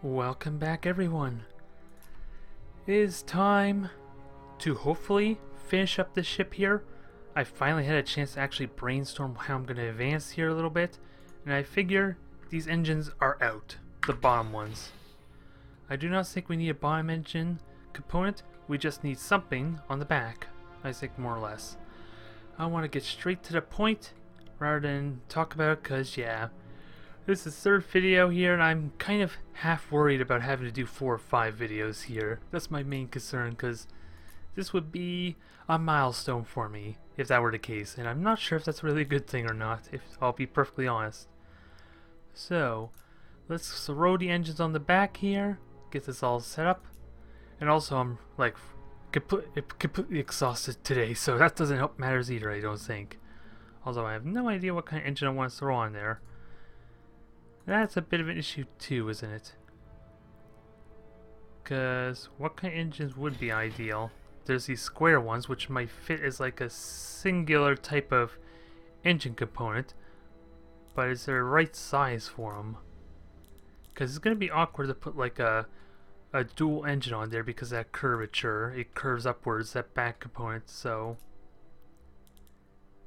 Welcome back, everyone. It is time to hopefully finish up this ship here. I finally had a chance to actually brainstorm how I'm going to advance here a little bit, and I figure these engines are out, the bottom ones. I do not think we need a bottom engine component, we just need something on the back, I think, more or less. I want to get straight to the point rather than talk about it, because yeah, this is the third video here, and I'm kind of half worried about having to do 4 or 5 videos here. That's my main concern, because this would be a milestone for me if that were the case, and I'm not sure if that's really a good thing or not, if I'll be perfectly honest. So, let's throw the engines on the back here, get this all set up, and also I'm like completely exhausted today, so that doesn't help matters either, I don't think. Although I have no idea what kind of engine I want to throw on there. That's a bit of an issue too, isn't it? Because what kind of engines would be ideal? There's these square ones which might fit as like a singular type of engine component, but is there a right size for them? Because it's going to be awkward to put like a dual engine on there because of that curvature. It curves upwards, that back component, so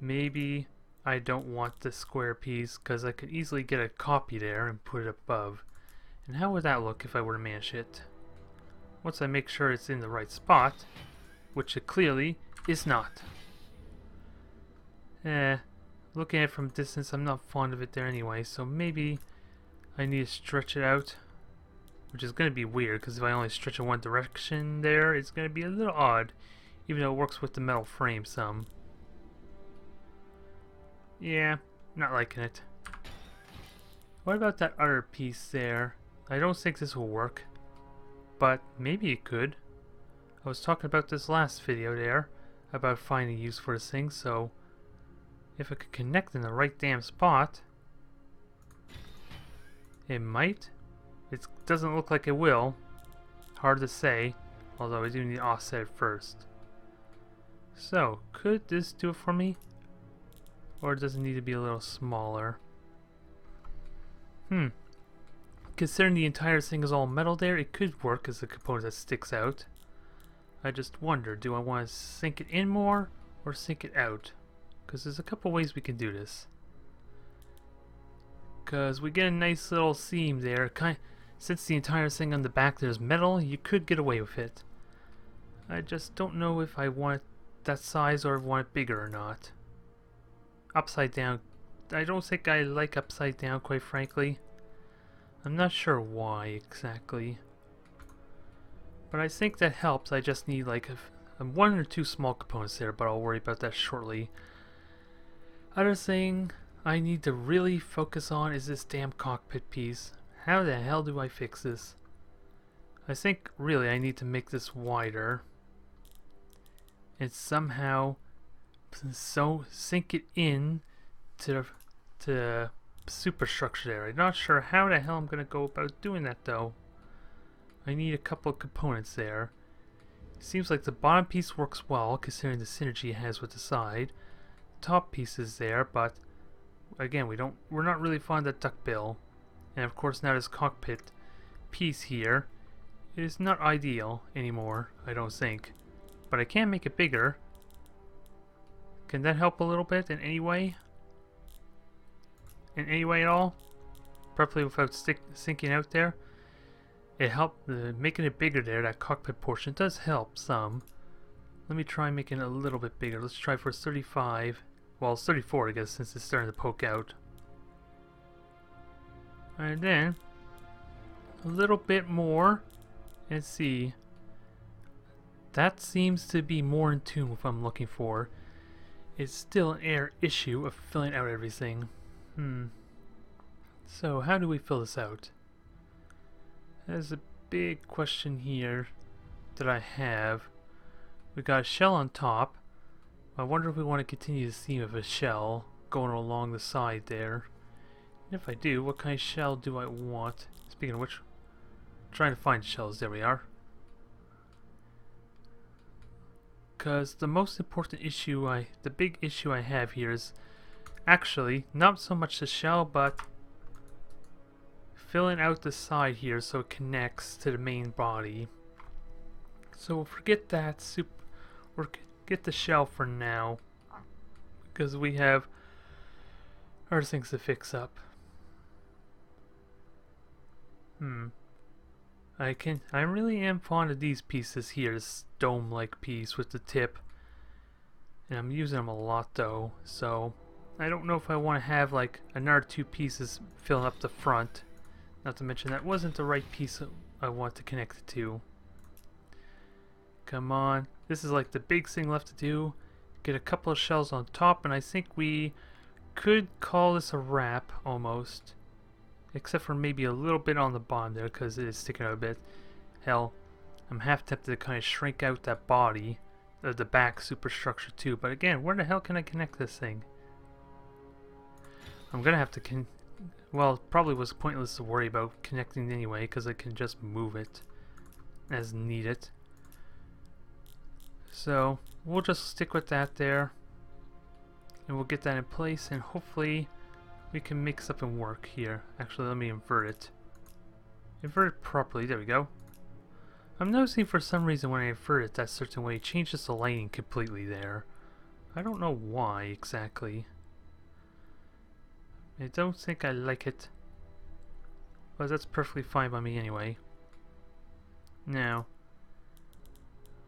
maybe I don't want the square piece because I could easily get a copy there and put it above. And how would that look if I were to mash it? Once I make sure it's in the right spot, which it clearly is not. Looking at it from distance, I'm not fond of it there anyway, so maybe I need to stretch it out, which is going to be weird because if I only stretch in one direction there, it's going to be a little odd, even though it works with the metal frame some. Yeah, not liking it. What about that other piece there? I don't think this will work, but maybe it could. I was talking about this last video there, about finding use for this thing, so if I could connect in the right damn spot, it might. It doesn't look like it will. Hard to say, although I do need to offset it first. So, could this do it for me? Or does it need to be a little smaller? Considering the entire thing is all metal there, it could work as a component that sticks out. I just wonder, do I want to sink it in more or sink it out? Because there's a couple ways we can do this. Because we get a nice little seam there. Since the entire thing on the back there's metal, you could get away with it. I just don't know if I want it that size or if I want it bigger or not. Upside down, I don't think I like upside down, quite frankly. I'm not sure why exactly, but I think that helps. I just need like a 1 or 2 small components there, but I'll worry about that shortly. Other thing I need to really focus on is this damn cockpit piece. How the hell do I fix this? I think really I need to make this wider and somehow sink it in to the superstructure there. I'm not sure how the hell I'm going to go about doing that though. I need a couple of components there. Seems like the bottom piece works well considering the synergy it has with the side. Top piece is there, but again we're not really fond of that duckbill. And of course now this cockpit piece here is not ideal anymore, I don't think. But I can make it bigger. Can that help a little bit in any way? In any way at all? Preferably without sinking out there. It helped, making it bigger there, that cockpit portion does help some. Let me try making it a little bit bigger. Let's try for 35. Well, it's 34 I guess since it's starting to poke out. And then a little bit more. Let's see. That seems to be more in tune with what I'm looking for. It's still an air issue of filling out everything. So how do we fill this out? There's a big question here that I have. We got a shell on top. I wonder if we want to continue the theme of a shell going along the side there. And if I do, what kind of shell do I want? Speaking of which, I'm trying to find shells. There we are. Because the most important issue the big issue I have here is actually not so much the shell, but filling out the side here so it connects to the main body. So forget that or get the shell for now, because we have other things to fix up. I really am fond of these pieces here, this dome-like piece with the tip. And I'm using them a lot though, so I don't know if I want to have like another 2 pieces filling up the front. Not to mention that wasn't the right piece I want to connect it to. Come on, this is like the big thing left to do. Get a couple of shells on top, and I think we could call this a wrap almost. Except for maybe a little bit on the bottom there, because it is sticking out a bit. Hell, I'm half tempted to kind of shrink out that body, the back superstructure too. But again, where the hell can I connect this thing? I'm gonna have to well, it probably was pointless to worry about connecting anyway, because I can just move it as needed. So we'll just stick with that there, and we'll get that in place, and hopefully we can make something work here. Actually, let me invert it. Invert it properly. There we go. I'm noticing for some reason when I invert it that certain way, it changes the lighting completely there. I don't know why exactly. I don't think I like it. But that's perfectly fine by me anyway. Now,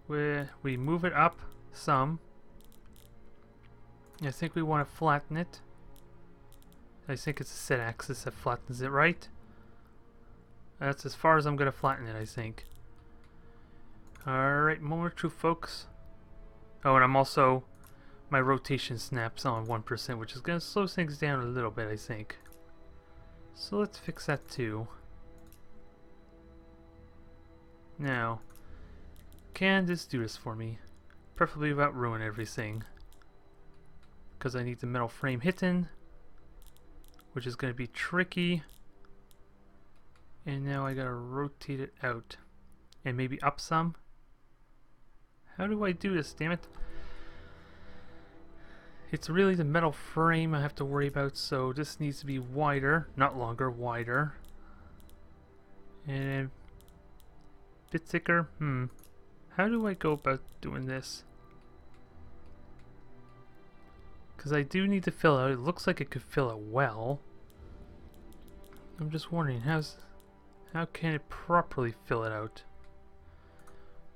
we move it up some. I think we want to flatten it. I think it's a set axis that flattens it, right? That's as far as I'm going to flatten it, I think. Alright, moment or two, folks. Oh, and I'm also... my rotation snaps on 1%, which is going to slow things down a little bit, I think. So let's fix that too. Now, can this do this for me? Preferably without ruining everything. Because I need the metal frame hidden, which is going to be tricky. And now I gotta rotate it out. And maybe up some. How do I do this, damn it? It's really the metal frame I have to worry about, so this needs to be wider, not longer, wider. And a bit thicker. How do I go about doing this? Because I do need to fill out. It looks like it could fill it well. I'm just wondering, how can it properly fill it out?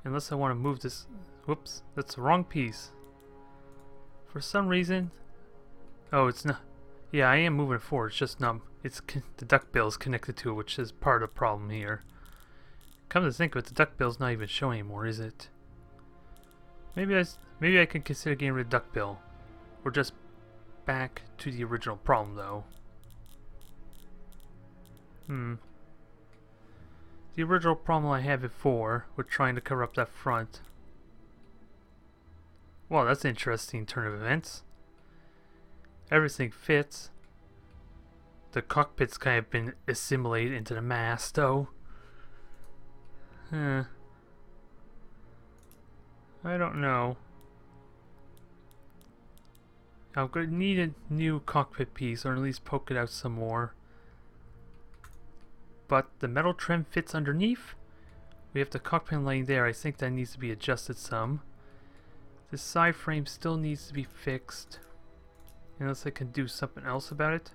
Unless I want to move this... Whoops, that's the wrong piece. For some reason... Oh, it's not... Yeah, I am moving it forward. It's just not... the duckbill is connected to it, which is part of the problem here. Come to think of it, the duckbill's not even showing anymore, is it? Maybe I can consider getting rid of duckbill. We're just back to the original problem, though. The original problem I had before with trying to cover up that front. Well, that's an interesting turn of events. Everything fits. The cockpit's kind of been assimilated into the mast, though. I don't know. I'm going to need a new cockpit piece, or at least poke it out some more. But the metal trim fits underneath. We have the cockpit laying there. I think that needs to be adjusted some. The side frame still needs to be fixed. Unless I can do something else about it.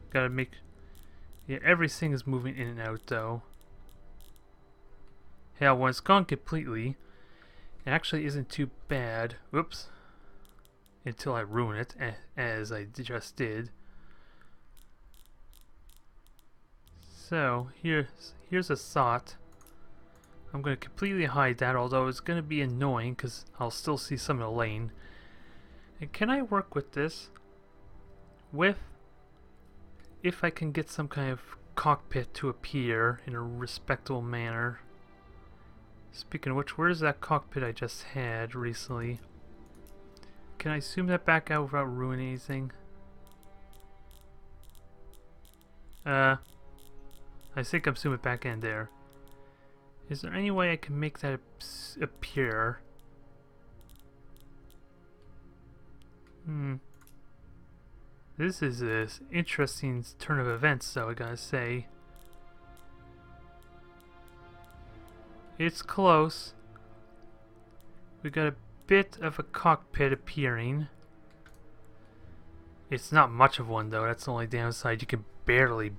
Gotta make... Yeah, everything is moving in and out though. Hell, when it's gone completely, it actually isn't too bad. Whoops. Until I ruin it, as I just did. So, here's a thought. I'm going to completely hide that, although it's going to be annoying because I'll still see some of the lane. And can I work with this? If I can get some kind of cockpit to appear in a respectable manner. Speaking of which, where's that cockpit I just had recently? Can I zoom that back out without ruining anything? I think I'm zooming back in there. Is there any way I can make that appear? This is an interesting turn of events, though, I gotta say. It's close. We got a bit of a cockpit appearing. It's not much of one, though. That's the only downside. You can barely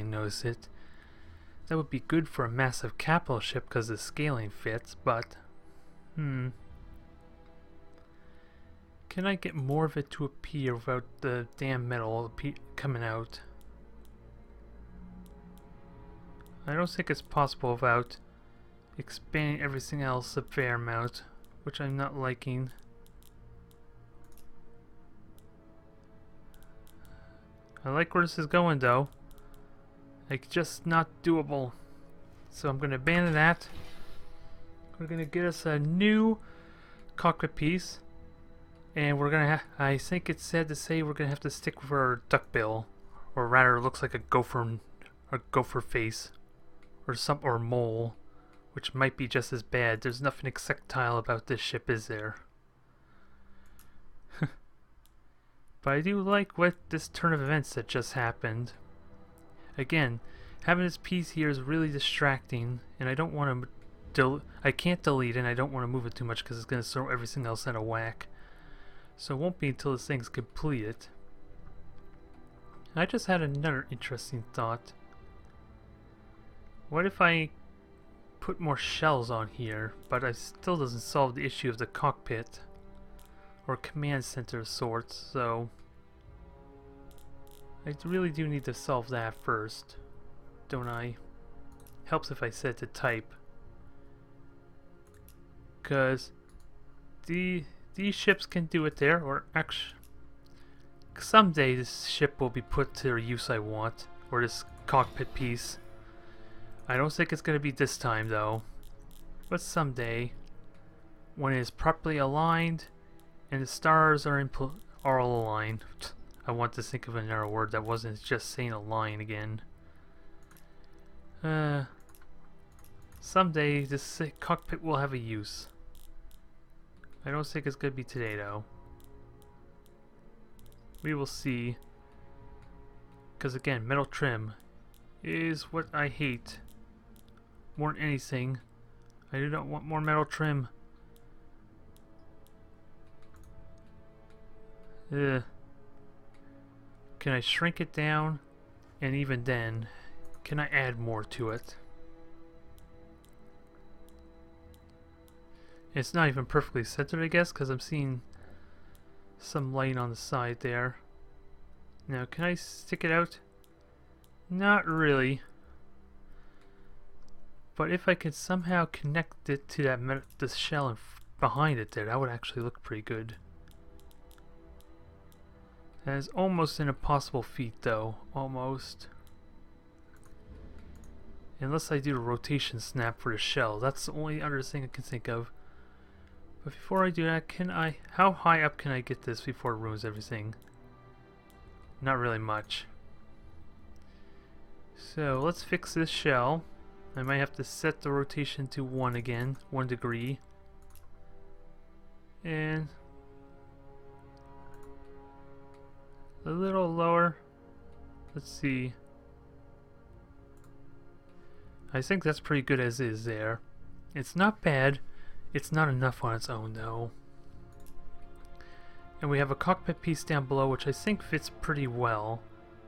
notice it. That would be good for a massive capital ship because the scaling fits, but... Can I get more of it to appear without the damn metal coming out? I don't think it's possible without expanding everything else a fair amount, which I'm not liking. I like where this is going, though. Like, just not doable. So I'm going to abandon that. We're going to get us a new cockpit piece. And we're going to I think it's sad to say we're going to have to stick with our duckbill. Or rather, it looks like a gopher face. Or mole. Which might be just as bad. There's nothing exectile about this ship, is there? But I do like what this turn of events that just happened. Again, having this piece here is really distracting, and I don't want to I can't delete it, and I don't want to move it too much because it's going to throw everything else out of whack. So it won't be until this thing's completed. I just had another interesting thought. What if I put more shells on here, but it still doesn't solve the issue of the cockpit or command center of sorts, so I really do need to solve that first, don't I? Helps if I set to type, because these ships can do it there, or actually someday this ship will be put to the use I want, or this cockpit piece. I don't think it's going to be this time, though, but someday, when it is properly aligned and the stars are all aligned. I want to think of another word that wasn't just saying align again. Someday this cockpit will have a use. I don't think it's going to be today, though. We will see. Because again, metal trim is what I hate more than anything. I do not want more metal trim. Can I shrink it down? And even then, can I add more to it? It's not even perfectly centered, I guess, because I'm seeing some light on the side there. Now, can I stick it out? Not really. But if I could somehow connect it to that the shell behind it there, that would actually look pretty good. That is almost an impossible feat, though. Almost. Unless I do the rotation snap for the shell. That's the only other thing I can think of. But before I do that, how high up can I get this before it ruins everything? Not really much. So let's fix this shell. I might have to set the rotation to 1 again, 1 degree. And a little lower. Let's see. I think that's pretty good as is there. It's not bad. It's not enough on its own, though. And we have a cockpit piece down below, which I think fits pretty well.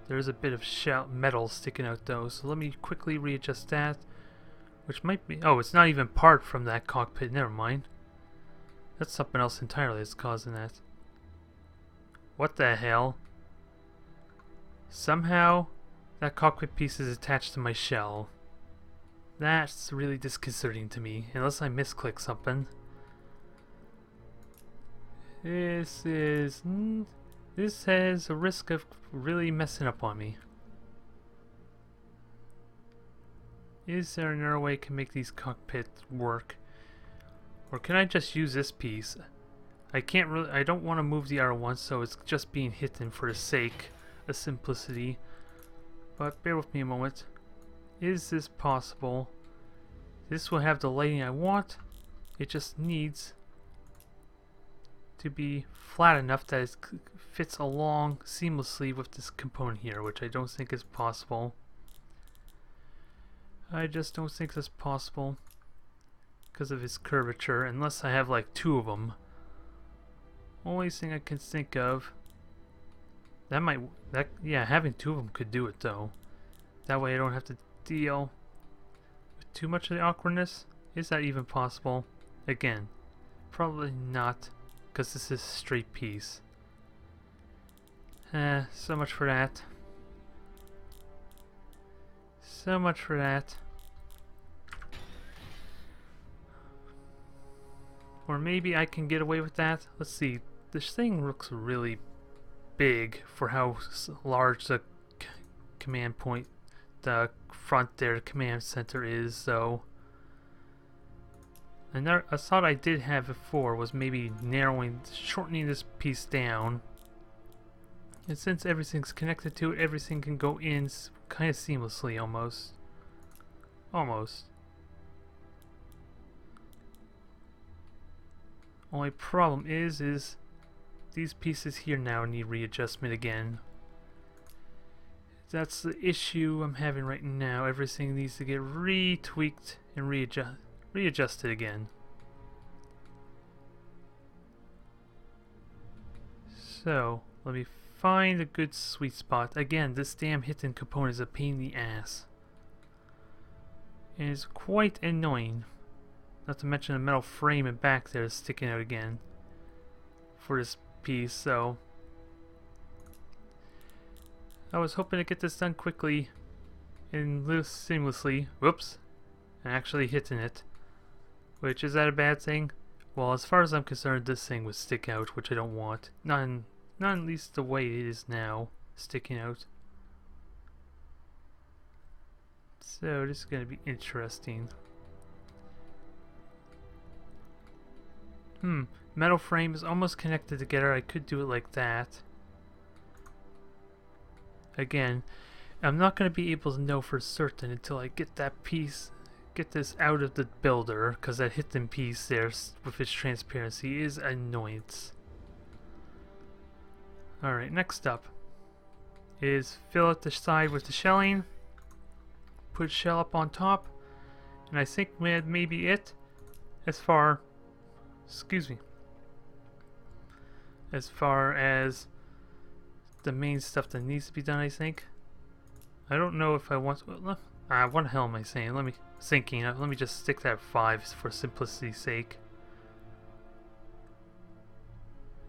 There's a bit of metal sticking out, though, so let me quickly readjust that. Which might be... Oh, it's not even part from that cockpit. Never mind. That's something else entirely that's causing that. What the hell? Somehow, that cockpit piece is attached to my shell. That's really disconcerting to me, unless I misclick something. This has a risk of really messing up on me. Is there another way I can make these cockpits work? Or can I just use this piece? I don't want to move the R1, so it's just being hidden for the sake of simplicity. But bear with me a moment. Is this possible? This will have the lighting I want. It just needs to be flat enough that it fits along seamlessly with this component here, which I don't think is possible. I just don't think that's possible because of its curvature, unless I have like two of them. Only thing I can think of. Yeah, having two of them could do it though. That way I don't have to deal with too much of the awkwardness. Is that even possible? Again, probably not, because this is a straight piece. So much for that. So much for that. Or maybe I can get away with that. Let's see. This thing looks really big for how large the command point, the front there, the command center is, so. Another a thought I did have before was maybe shortening this piece down. And since everything's connected to it, everything can go in kind of seamlessly almost. Almost. Only problem is these pieces here now need readjustment again. That's the issue I'm having right now. Everything needs to get retweaked and readjusted again. So, let me find a good sweet spot. Again, this damn hidden component is a pain in the ass. And it's quite annoying. Not to mention the metal frame and back there is sticking out again for this piece, so I was hoping to get this done quickly and seamlessly. Whoops. And actually hitting it. Which, is that a bad thing? Well, as far as I'm concerned, this thing would stick out, which I don't want. Not at least the way it is now, sticking out. So, this is going to be interesting. Metal frame is almost connected together. I could do it like that. Again, I'm not going to be able to know for certain until I get that piece, get this out of the builder, because that hidden piece there with its transparency is an annoyance. Alright, next up is fill out the side with the shelling, put shell up on top, and I think that may be it as far as the main stuff that needs to be done, I think. I don't know if I want to, what the hell am I saying? Let me just stick that at 5 for simplicity's sake.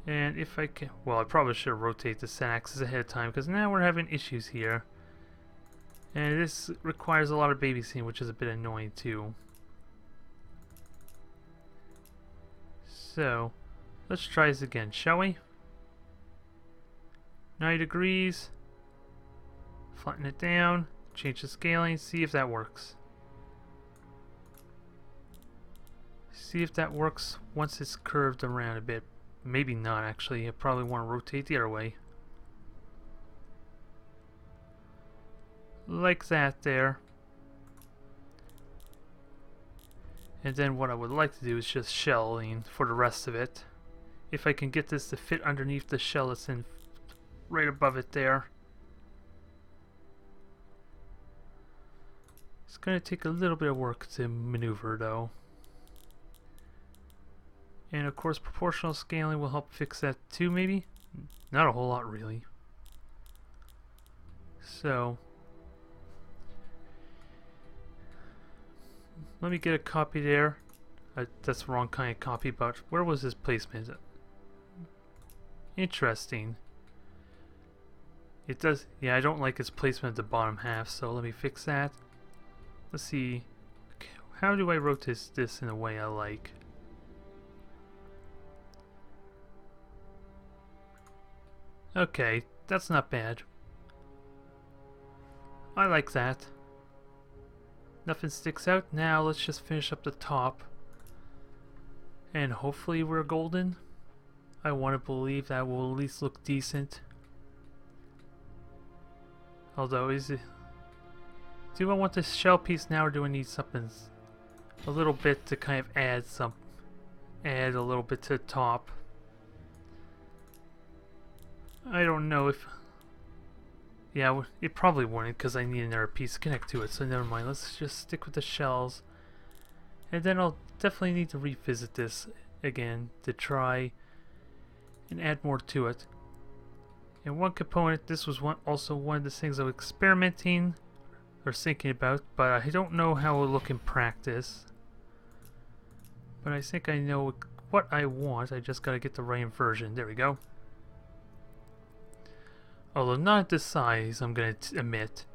And if I can, well, I probably should rotate the Z-axis ahead of time, because now we're having issues here. And this requires a lot of babysitting, which is a bit annoying too. So, let's try this again, shall we? 90 degrees. Flatten it down. Change the scaling. See if that works. See if that works once it's curved around a bit. Maybe not, actually. I probably want to rotate the other way. Like that there. And then what I would like to do is just shelling for the rest of it. If I can get this to fit underneath the shell that's in right above it there. It's going to take a little bit of work to maneuver though. And of course proportional scaling will help fix that too, maybe? Not a whole lot really. So let me get a copy there. That's the wrong kind of copy, but where was this placement? Interesting. It does, yeah, I don't like its placement at the bottom half, so let me fix that. Let's see, okay, how do I rotate this in a way I like? Okay, that's not bad. I like that. Nothing sticks out. Now let's just finish up the top. And hopefully we're golden. I want to believe that will at least look decent. Although, do I want this shell piece now, or do I need something a little bit to kind of add a little bit to the top? I don't know if... Yeah, it probably wouldn't because I need another piece to connect to it, so never mind. Let's just stick with the shells. And then I'll definitely need to revisit this again to try and add more to it. And one component, this was also one of the things I was experimenting or thinking about, but I don't know how it will look in practice. But I think I know what I want. I just gotta get the right version. There we go. Although not the size, I'm gonna admit,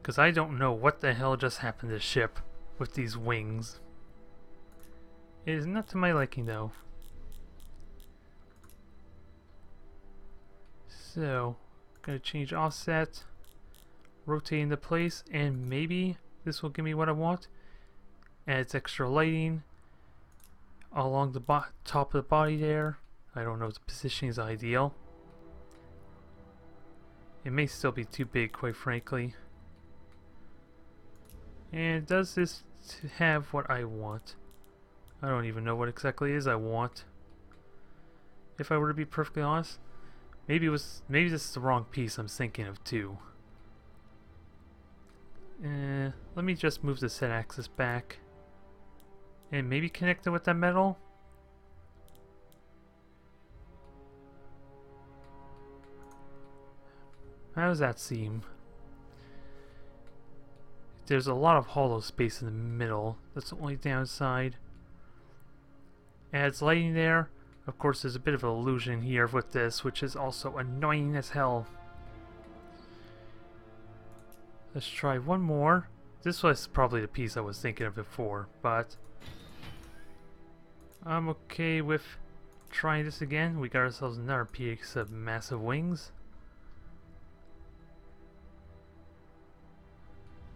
because I don't know what the hell just happened to the ship with these wings. It is not to my liking though. So, gonna change offset, rotate into place, and maybe this will give me what I want. Adds extra lighting along the top of the body there. I don't know if the positioning is ideal. It may still be too big, quite frankly. And does this have what I want? I don't even know what exactly it is I want. If I were to be perfectly honest, maybe this is the wrong piece I'm thinking of too. Let me just move the set axis back and maybe connect it with that metal. How does that seem? There's a lot of hollow space in the middle. That's the only downside. Adds lighting there. Of course, there's a bit of an illusion here with this, which is also annoying as hell. Let's try one more. This was probably the piece I was thinking of before, but I'm okay with trying this again. We got ourselves another piece of massive wings.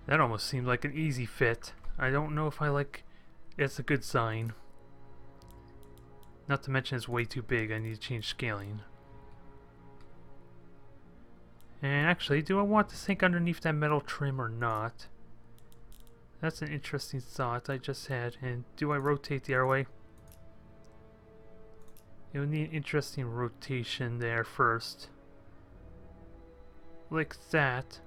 That almost seemed like an easy fit. I don't know if I like... It's a good sign. Not to mention it's way too big. I need to change scaling. And actually, do I want to sink underneath that metal trim or not? That's an interesting thought I just had. And do I rotate the other way? It would need interesting rotation there first. Like that.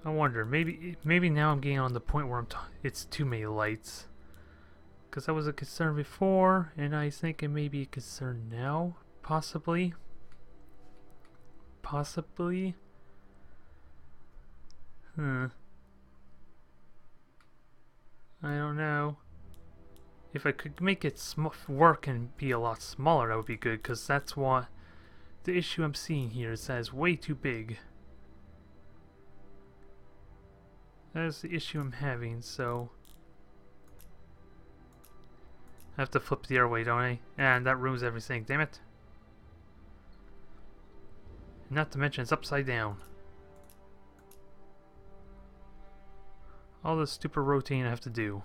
I wonder, maybe now I'm getting on the point where it's too many lights. Because that was a concern before, and I think it may be a concern now, possibly. Possibly. I don't know. If I could make it work and be a lot smaller, that would be good, because that's what the issue I'm seeing here is that it's way too big. That is the issue I'm having, so I have to flip the other way, don't I? And that ruins everything, damn it. Not to mention it's upside down. All the stupid rotating I have to do.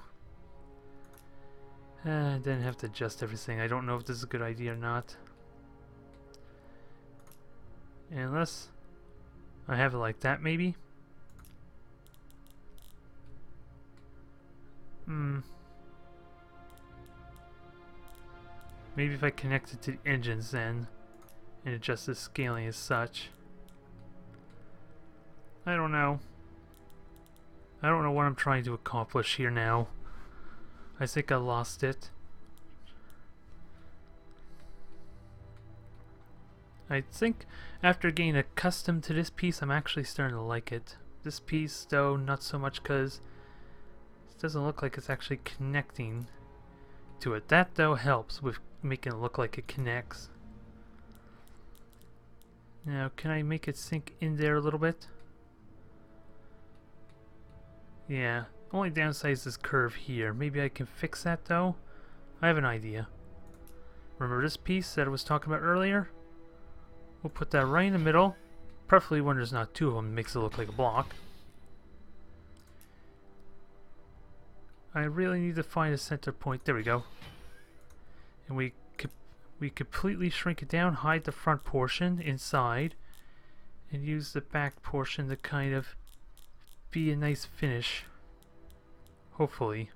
I didn't have to adjust everything. I don't know if this is a good idea or not. Unless I have it like that, maybe? Maybe if I connect it to the engines then and adjust the scaling as such. I don't know. I don't know what I'm trying to accomplish here now. I think I lost it. I think after getting accustomed to this piece, I'm actually starting to like it. This piece, though, not so much because it doesn't look like it's actually connecting to it. That, though, helps with making it look like it connects. Now, can I make it sink in there a little bit? Yeah, only downside is this curve here. Maybe I can fix that, though. I have an idea. Remember this piece that I was talking about earlier? We'll put that right in the middle. Preferably when there's not two of them, it makes it look like a block. I really need to find a center point. There we go. And we completely shrink it down, hide the front portion inside, and use the back portion to kind of be a nice finish. Hopefully.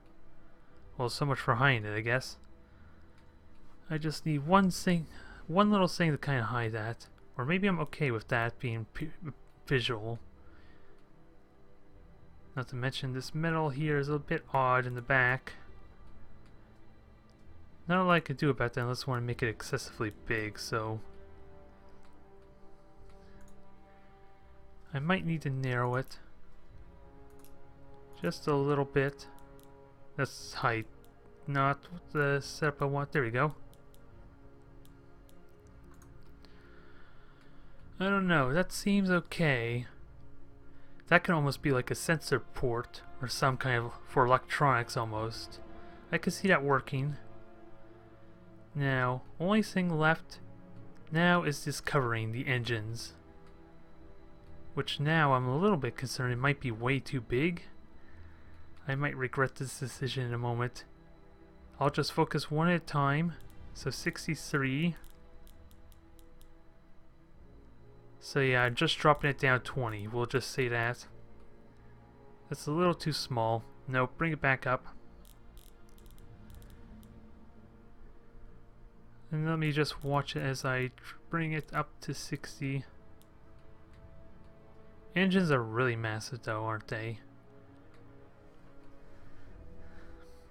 Well, so much for hiding it, I guess. I just need one one little thing to kind of hide that. Or maybe I'm okay with that being visual. Not to mention this metal here is a bit odd in the back. Not a lot I could do about that unless I want to make it excessively big, so I might need to narrow it just a little bit. That's height, not the setup I want. There we go. I don't know, that seems okay. That can almost be like a sensor port or some kind of for electronics almost. I can see that working. Now, only thing left now is this covering the engines. Which now I'm a little bit concerned it might be way too big. I might regret this decision in a moment. I'll just focus one at a time. So 63. So yeah, I'm just dropping it down 20. We'll just say that. That's a little too small. No, bring it back up. And let me just watch it as I bring it up to 60. Engines are really massive though, aren't they?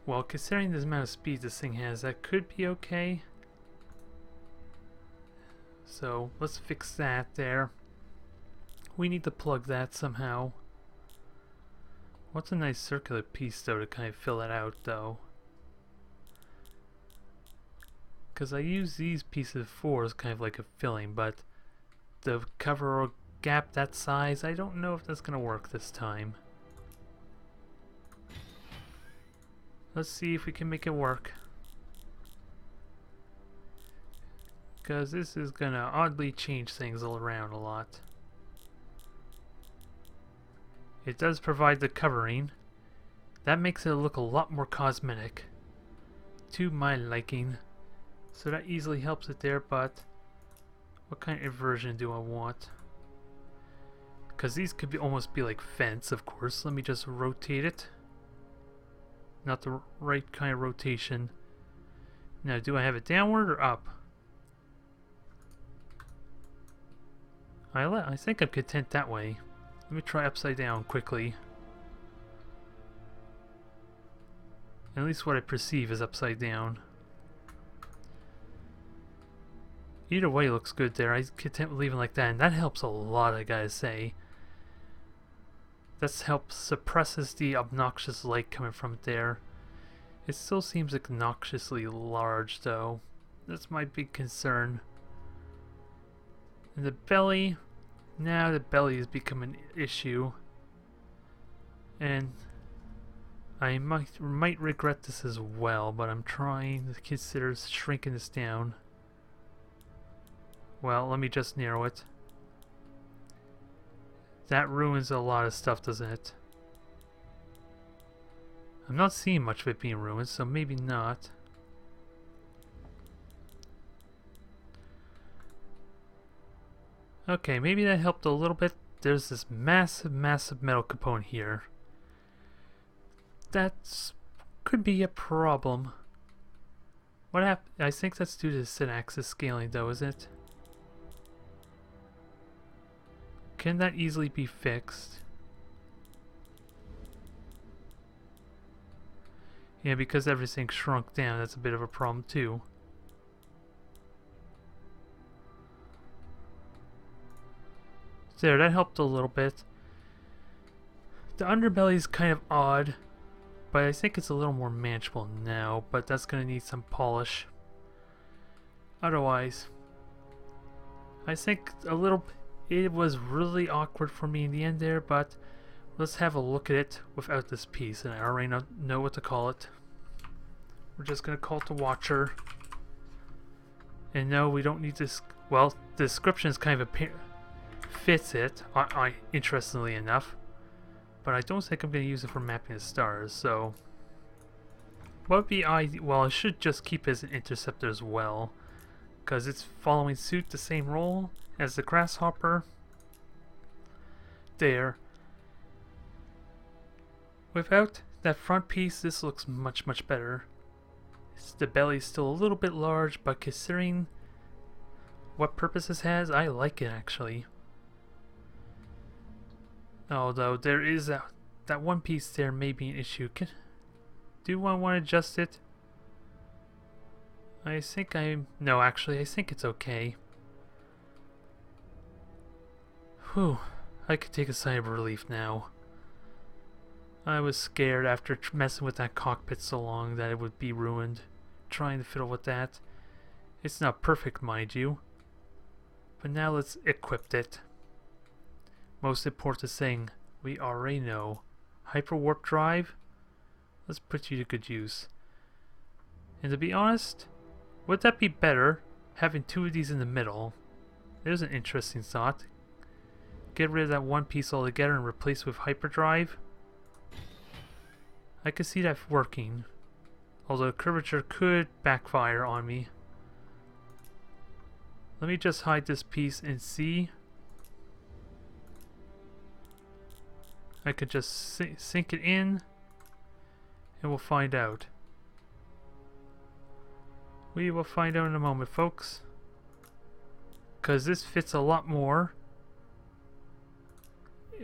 Well, considering the amount of speed this thing has, that could be okay. So let's fix that there. We need to plug that somehow. What's a nice circular piece though to kind of fill that out though? Because I use these pieces for as kind of like a filling, but the cover or gap that size, I don't know if that's going to work this time. Let's see if we can make it work. Because this is going to oddly change things all around a lot. It does provide the covering. That makes it look a lot more cosmetic. To my liking. So that easily helps it there, but what kind of inversion do I want? Because these could be almost be like fence, of course. Let me just rotate it. Not the right kind of rotation. Now, do I have it downward or up? I think I'm content that way. Let me try upside down quickly. At least what I perceive is upside down. Either way looks good there. I'm content with leaving like that, and that helps a lot, I gotta say. That helps suppresses the obnoxious light coming from it there. It still seems obnoxiously large though. That's my big concern. And the belly, now the belly has become an issue. And I might regret this as well, but I'm trying to consider shrinking this down. Well, let me just narrow it. That ruins a lot of stuff, doesn't it? I'm not seeing much of it being ruined, so maybe not. Okay, maybe that helped a little bit. There's this massive, massive metal component here. That could be a problem. What happened? I think that's due to the synapses scaling though, isn't it? Can that easily be fixed? Yeah, because everything shrunk down, that's a bit of a problem too. There, that helped a little bit. The underbelly is kind of odd, but I think it's a little more manageable now, but that's going to need some polish. Otherwise, I think a little... It was really awkward for me in the end there, but let's have a look at it without this piece, and I already know what to call it. We're just going to call it the Watcher. And no, we don't need this... Well, the description is kind of fits it, interestingly enough. But I don't think I'm going to use it for mapping the stars, so... What would be ideal? Well, I should just keep it as an interceptor as well, because it's following suit the same role as the grasshopper. There. Without that front piece, this looks much, much better. The belly's still a little bit large, but considering what purpose this has, I like it actually. Although there is that one piece there may be an issue. Do I want to adjust it? I think no, actually, I think it's okay. Whew, I could take a sigh of relief now. I was scared after messing with that cockpit so long that it would be ruined. Trying to fiddle with that. It's not perfect, mind you. But now let's equip it. Most important thing, we already know. Hyperwarp drive? Let's put you to good use. And to be honest, would that be better, having two of these in the middle? There's an interesting thought. Get rid of that one piece altogether and replace it with hyperdrive. I could see that working. Although curvature could backfire on me. Let me just hide this piece and see. I could just sink it in and we'll find out. We will find out in a moment, folks. Because this fits a lot more.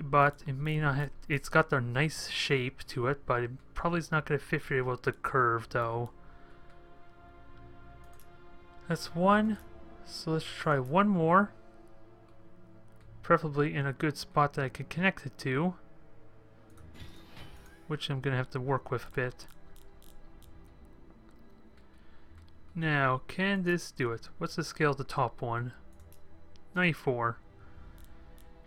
But it may not have, it's got the nice shape to it, but it probably is not going to fit very well with the curve though. That's one. So let's try one more. Preferably in a good spot that I can connect it to. Which I'm going to have to work with a bit. Now, can this do it? What's the scale of the top one? 94.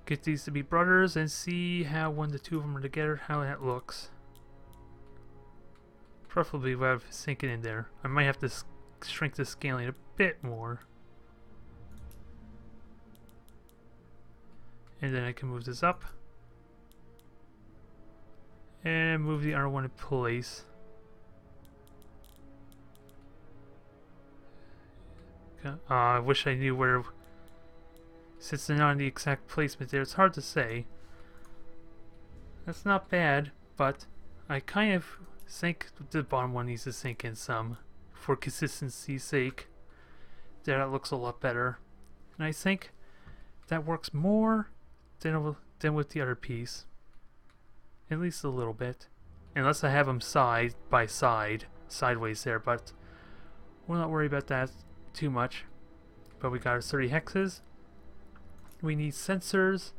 Get these to be brothers and see how when the two of them are together, how that looks. Preferably without sinking in there. I might have to shrink the scaling a bit more. And then I can move this up. And move the other one in place. I wish I knew where... Since they're not in the exact placement there, it's hard to say. That's not bad, but I kind of think the bottom one needs to sink in some. For consistency's sake. There, that looks a lot better. And I think that works more than with the other piece. At least a little bit. Unless I have them side by side, sideways there, but we'll not worry about that too much. But we got our 30 hexes. We need sensors.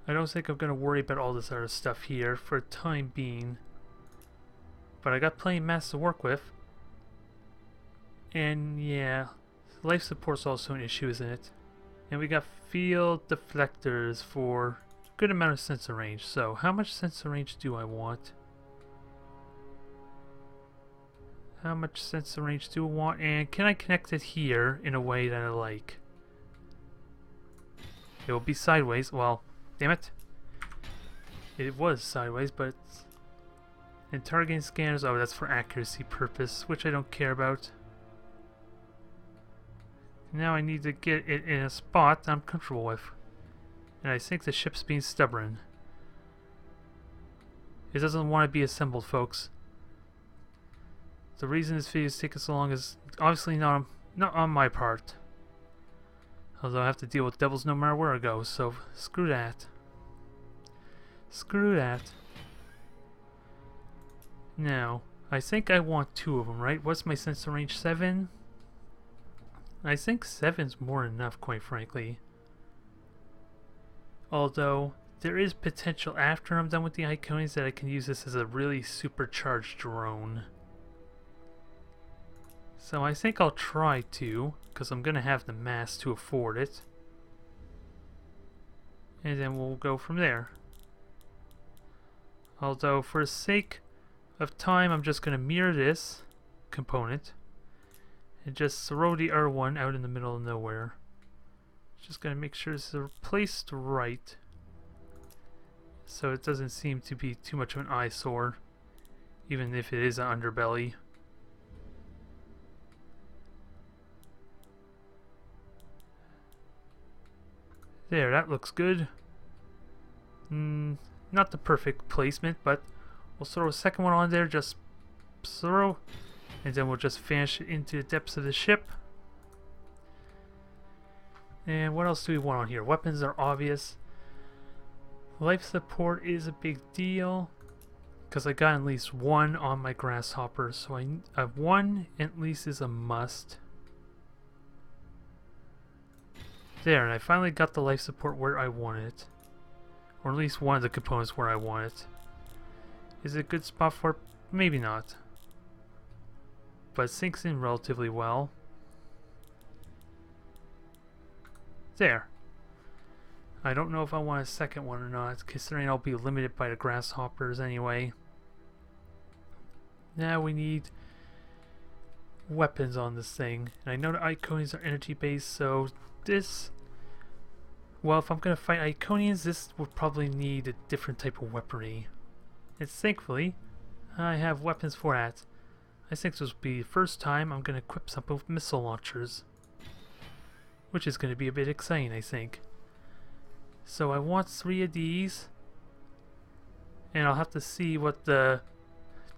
I don't think I'm going to worry about all this other stuff here for the time being. But I got plenty of mass to work with. And yeah, life support's also an issue, isn't it? And we got field deflectors for a good amount of sensor range. So how much sensor range do I want? How much sensor range do I want? And can I connect it here in a way that I like? It will be sideways. Well, damn it. It was sideways, but... And targeting scanners, oh, that's for accuracy purpose, which I don't care about. Now I need to get it in a spot I'm comfortable with. And I think the ship's being stubborn. It doesn't want to be assembled, folks. The reason this video is taking so long is obviously not on my part. Although I have to deal with devils no matter where I go, so screw that. Screw that. Now, I think I want two of them, right? What's my sensor range? 7? I think 7's more than enough, quite frankly. Although, there is potential after I'm done with the Iconians that I can use this as a really supercharged drone. So I think I'll try to, because I'm going to have the mass to afford it. And then we'll go from there. Although, for the sake of time, I'm just going to mirror this component and just throw the other one out in the middle of nowhere. Just going to make sure it's placed right so it doesn't seem to be too much of an eyesore, even if it is an underbelly. There, that looks good. Not the perfect placement, but we'll throw a second one on there, just throw, and then we'll just vanish it into the depths of the ship. And what else do we want on here? Weapons are obvious. Life support is a big deal, because I got at least one on my grasshopper, so one at least is a must. There, and I finally got the life support where I want it. Or at least one of the components where I want it. Is it a good spot for it? Maybe not. But it sinks in relatively well. There. I don't know if I want a second one or not, considering I'll be limited by the grasshoppers anyway. Now we need weapons on this thing. And I know the Iconians are energy based, so this... Well, if I'm going to fight Iconians, this would probably need a different type of weaponry. And thankfully, I have weapons for that. I think this will be the first time I'm going to equip something with missile launchers. Which is going to be a bit exciting, I think. So I want 3 of these. And I'll have to see what the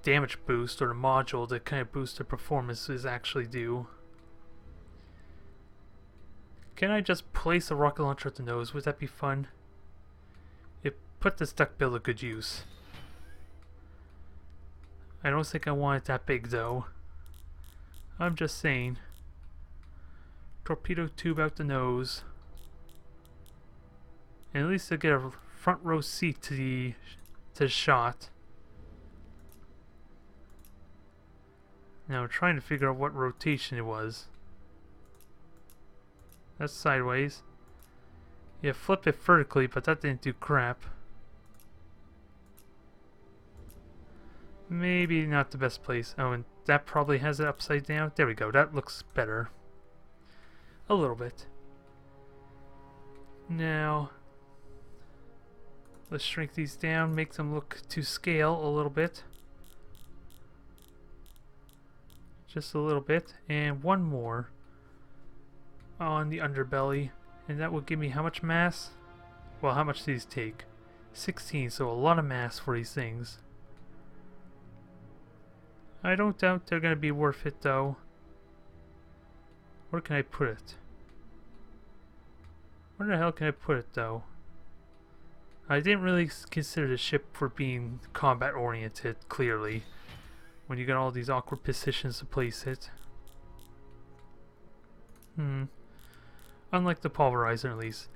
damage boost or the module that kind of boosts the performances actually do. Can I just place a rocket launcher at the nose? Would that be fun? It put this duck bill to good use. I don't think I want it that big though. I'm just saying. Torpedo tube out the nose. And at least I get a front row seat to the shot. Now I'm trying to figure out what rotation it was. That's sideways. Yeah, flip it vertically, but that didn't do crap. Maybe not the best place. Oh, and that probably has it upside down. There we go. That looks better. A little bit. Now, let's shrink these down, make them look to scale a little bit. Just a little bit. And one more on the underbelly. And that will give me how much mass? Well, how much do these take? 16, so a lot of mass for these things. I don't doubt they're going to be worth it though. Where can I put it? Where the hell can I put it though? I didn't really consider the ship for being combat oriented, clearly. When you got all these awkward positions to place it. Unlike the pulverizer at least.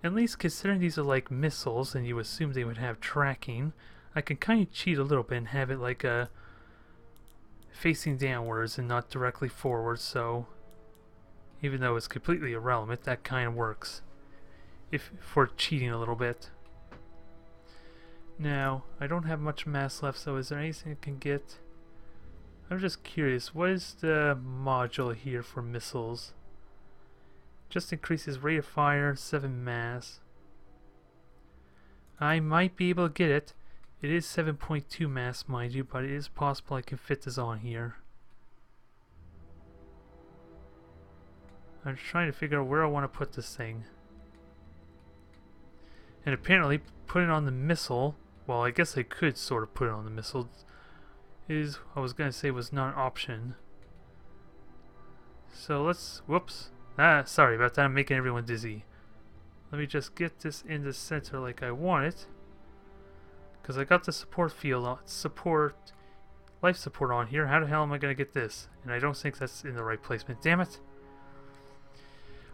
At least considering these are like missiles and you assume they would have tracking, I can kind of cheat a little bit and have it like a facing downwards and not directly forward, so even though it's completely irrelevant, that kind of works if for cheating a little bit. Now, I don't have much mass left, so is there anything I can get? I'm just curious, what is the module here for missiles? Just increases rate of fire, 7 mass. I might be able to get it. It is 7.2 mass, mind you, but it is possible I can fit this on here. I'm trying to figure out where I want to put this thing. And apparently, putting it on the missile, well, I guess I could sort of put it on the missile, is, I was going to say, was not an option. So let's, whoops. Sorry about that, I'm making everyone dizzy. Let me just get this in the center like I want it. Because I got the support field on, life support on here. How the hell am I going to get this? And I don't think that's in the right placement. Damn it!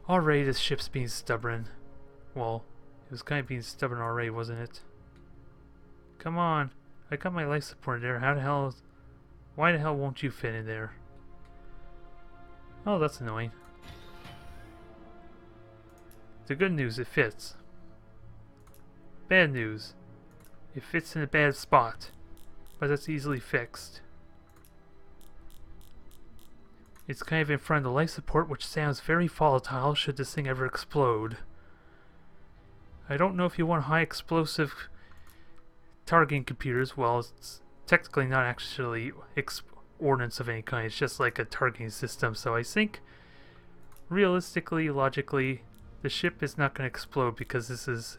Already this ship's being stubborn. Well, it was kind of being stubborn already, wasn't it? Come on. I got my life support in there. How the hell... Why the hell won't you fit in there? Oh, that's annoying. The good news, it fits. Bad news. It fits in a bad spot, but that's easily fixed. It's kind of in front of the life support, which sounds very volatile should this thing ever explode. I don't know if you want high explosive targeting computers. Well, it's technically not actually ordnance of any kind, it's just like a targeting system, so I think realistically, logically, the ship is not going to explode because this is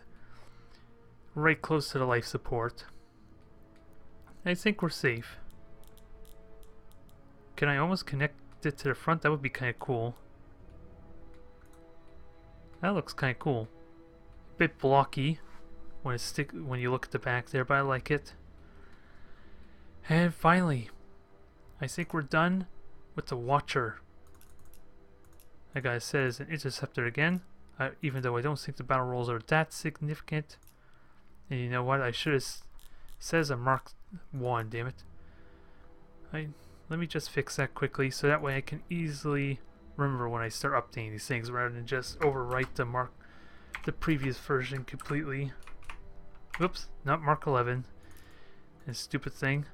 right close to the life support. I think we're safe. Can I almost connect it to the front? That would be kind of cool. That looks kind of cool. A bit blocky when you look at the back there, but I like it. And finally, I think we're done with the Watcher. Like I said, it's an interceptor again. Even though I don't think the battle rolls are that significant. And you know what? I should have says a Mark 1, damn it. Let me just fix that quickly so that way I can easily remember when I start updating these things rather than just overwrite the previous version completely. Whoops, not Mark 11. This stupid thing.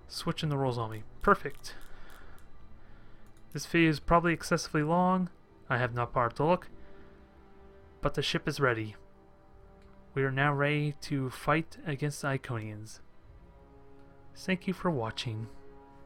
Switching the rolls on me. Perfect. This video is probably excessively long. I have not bothered to look. But the ship is ready. We are now ready to fight against the Iconians. Thank you for watching.